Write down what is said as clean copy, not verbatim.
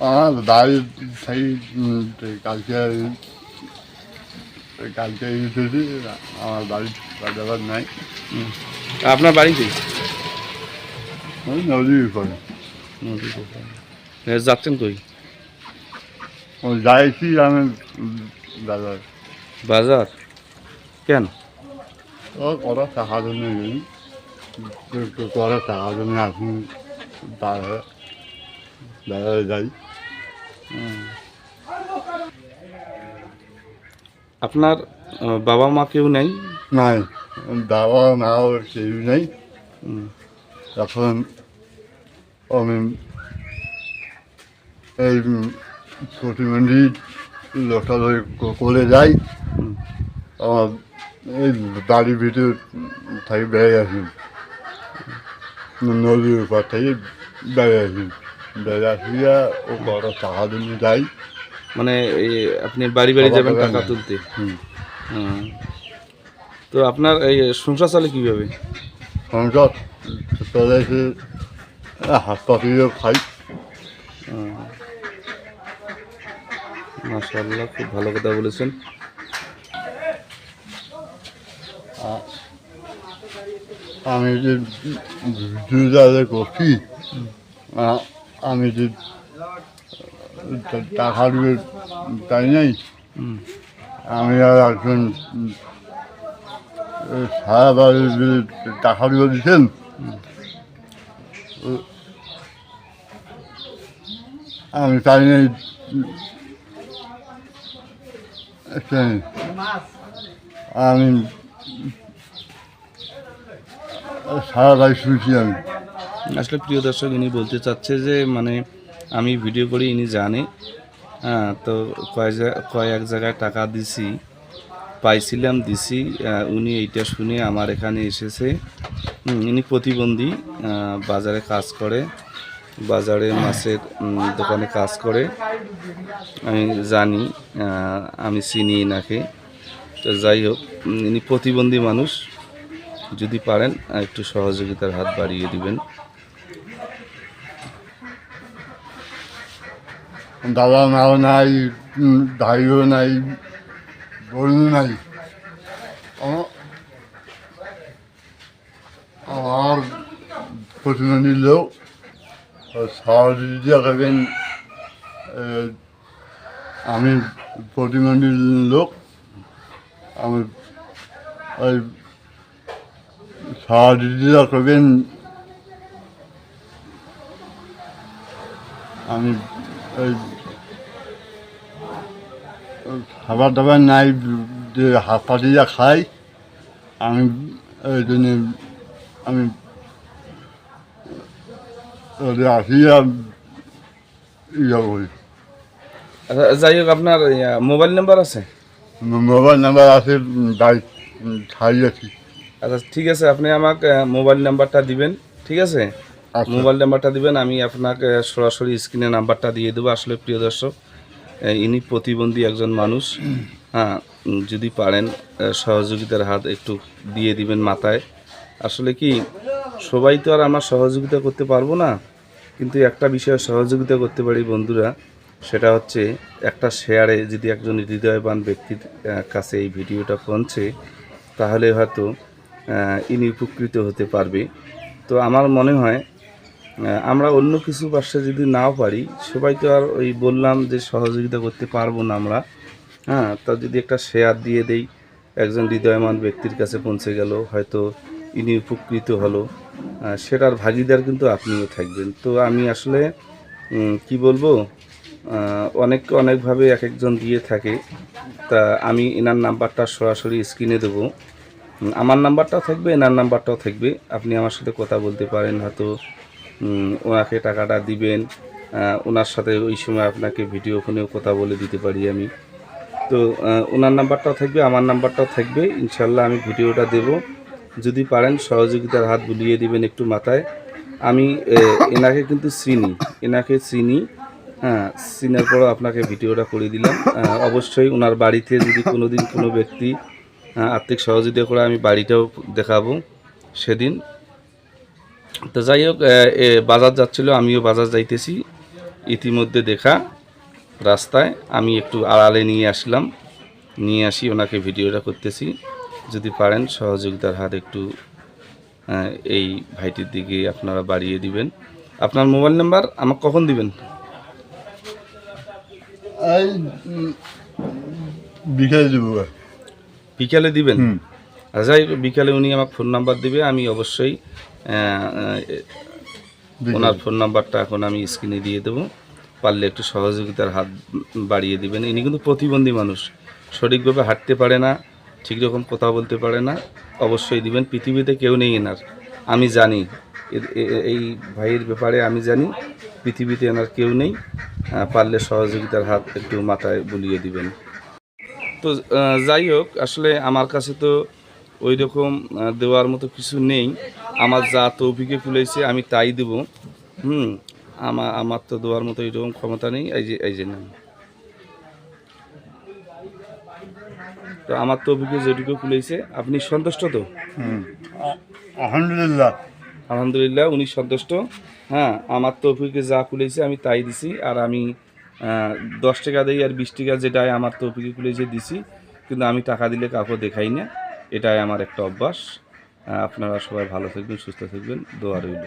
আমার বাড়ি থেকে কালকে কালকে এসেছি, আমার বাড়ির ব্যাপার নাই। আপনার বাড়িতে ওই নদীর উপরে যাচ্ছেন কই? ওই যাইছি আমি দাদা, বাজার কেন? ও কটা টাকা জন্য গেছি, কটা টাকা জন্য এখন বাজারে যাই। আপনার বাবা মা কেউ নেই? নাই, বাবা মাও কেউ নেই। এখন আমি এই প্রতিবন্ধী লোকটা করে যাই। আমার এই বাড়ির ভিতর থেকে বেড়ে আসি, নদীর উপর থেকে বেড়ে আসি, বেড়ে আসিয়া ও বড় টাকা জন্য যাই। মানে এই আপনি বাড়ি বাড়ি যাবেন টাকা তুলতে? তো আপনার এই সংসার চলে কীভাবে? সংসার চলে এসে হাসপাতালে খাই। মাশাআল্লাহ, খুব ভালো কথা বলেছেন। আমি যে জুজারে করছি, আমি যে টাকা দিয়ে তাই নাই, আমি আর একজন সারা বাড়ি টাকা দিয়ে দিচ্ছেন, আমি তাই নাই। আমি সারা বাড়ি শুনছি আমি। আসলে প্রিয় দর্শক, ইনি বলতে চাচ্ছে যে মানে আমি ভিডিও করি, ইনি জানে। হ্যাঁ, তো কয়েক জায়গায় টাকা দিছি, পাইছিলাম, দিছি। উনি এইটা শুনে আমার এখানে এসেছে। ইনি প্রতিবন্ধী, বাজারে কাজ করে, বাজারে মাছের দোকানে কাজ করে। আমি জানি, আমি চিনি এনাকে। তো যাই হোক, ইনি প্রতিবন্ধী মানুষ। যদি পারেন একটু সহযোগিতার হাত বাড়িয়ে দিবেন। দাদা মাও নাই, ভাইও নাই, বোনও নাই। আমার প্রতিবন্ধী লোক সহযোগিতা করবেন। আমি প্রতিবন্ধী লোক, আমি ওই সহযোগিতা করবেন। আমি ওই খাবার দাবার নাই যে হাসপাতালে খাই, আমি ওই জন্য আমি আসিয়া ইয়ে করি। আচ্ছা, যাই হোক, আপনার মোবাইল নাম্বার আছে? মোবাইল নাম্বার আছে, বাইক ছাড়িয়েছি। আচ্ছা, ঠিক আছে, আপনি আমাকে মোবাইল নাম্বারটা দিবেন, ঠিক আছে? মোবাইল নাম্বারটা দিবেন, আমি আপনাকে সরাসরি স্ক্রিনে নাম্বারটা দিয়ে দেবো। আসলে প্রিয় দর্শক, ইনি প্রতিবন্ধী একজন মানুষ। হ্যাঁ, যদি পারেন সহযোগিতার হাত একটু দিয়ে দিবেন মাথায়। আসলে কি, সবাই তো আর আমরা সহযোগিতা করতে পারবো না, কিন্তু একটা বিষয়ে সহযোগিতা করতে পারি বন্ধুরা। সেটা হচ্ছে একটা শেয়ারে যদি একজন হৃদয়বান ব্যক্তির কাছে এই ভিডিওটা পৌঁছে, তাহলে হয়তো ইনি উপকৃত হতে পারবে। তো আমার মনে হয় আমরা অন্য কিছু পাশে যদি নাও পারি, সবাই তো আর ওই বললাম যে সহযোগিতা করতে পারবো না আমরা। হ্যাঁ, তা যদি একটা শেয়ার দিয়ে দেই, একজন হৃদয়বান ব্যক্তির কাছে পৌঁছে গেল, হয়তো ইনি উপকৃত হলো, সেটার ভাগিদার কিন্তু আপনিও থাকবেন। তো আমি আসলে কি বলবো, অনেকভাবে এক একজন দিয়ে থাকে। তা আমি এনার নাম্বারটা সরাসরি স্ক্রিনে দেবো। আমার নাম্বারটাও থাকবে, এনার নাম্বারটাও থাকবে। আপনি আমার সাথে কথা বলতে পারেন, হয়তো ওনাকে টাকাটা দিবেন। ওনার সাথে ওই সময় আপনাকে ভিডিও ফোনেও কথা বলে দিতে পারি আমি। তো ওনার নাম্বারটাও থাকবে, আমার নাম্বারটাও থাকবে। ইনশাল্লাহ আমি ভিডিওটা দেব, যদি পারেন সহযোগিতার হাত বুলিয়ে দিবেন একটু মাথায়। আমি এনাকে কিন্তু চিনি। হ্যাঁ, চিনার পরও আপনাকে ভিডিওটা করে দিলাম। অবশ্যই ওনার বাড়িতে যদি কোনোদিন কোনো ব্যক্তি আর্থিক সহযোগিতা করে, আমি বাড়িটাও দেখাবো সেদিন। তো যাই হোক, বাজার যাচ্ছিল, আমিও বাজার যাইতেছি। ইতিমধ্যে দেখা রাস্তায় আমি একটু আড়ালে নিয়ে আসলাম, নিয়ে আসি ওনাকে ভিডিওটা করতেছি। যদি পারেন সহযোগিতার হাত একটু এই ভাইটির দিকে আপনারা বাড়িয়ে দিবেন। আপনার মোবাইল নাম্বার আমাকে কখন দিবেন? এই বিকেলে দেবো। বিকালে দিবেন? আর যাই হোক, বিকালে উনি আমাকে ফোন নাম্বার দিবে, আমি অবশ্যই ওনার ফোন নাম্বারটা এখন আমি স্ক্রিনে দিয়ে দেবো। পারলে একটু সহযোগিতার হাত বাড়িয়ে দিবেন। ইনি কিন্তু প্রতিবন্ধী মানুষ, সঠিকভাবে হাঁটতে পারে না, ঠিক রকম কথা বলতে পারে না। অবশ্যই দিবেন, পৃথিবীতে কেউ নেই এনার, আমি জানি এই ভাইয়ের ব্যাপারে আমি জানি, পৃথিবীতে এনার কেউ নেই। পারলে সহযোগিতার হাত একটু মাথায় বুলিয়ে দিবেন। তো যাই হোক, আসলে আমার কাছে তো ওই রকম দেওয়ার মতো কিছু নেই। আমার যা তৌফিকে কুলাইছে আমি তাই দেবো। আমার তো দেওয়ার মতো এইরকম ক্ষমতা নেই। এই যে নেন। তো আমার তৌফিকে যেটুকু কুলাইছে, আপনি সন্তুষ্ট তো? আলহামদুলিল্লাহ। আলহামদুলিল্লাহ, উনি সন্তুষ্ট। হ্যাঁ, আমার তৌফিকে যা কুলাইছে আমি তাই দিছি। আর আমি 10 টাকা দিই আর 20 টাকা যেটাই আমার তৌফিকে কুলাইছে দিছি, কিন্তু আমি টাকা দিলে কাউকে দেখাই না। এটাই আমার একটা অভ্যাস। আপনারা সবাই ভালো থাকবেন, সুস্থ থাকবেন, দোয়া রইল।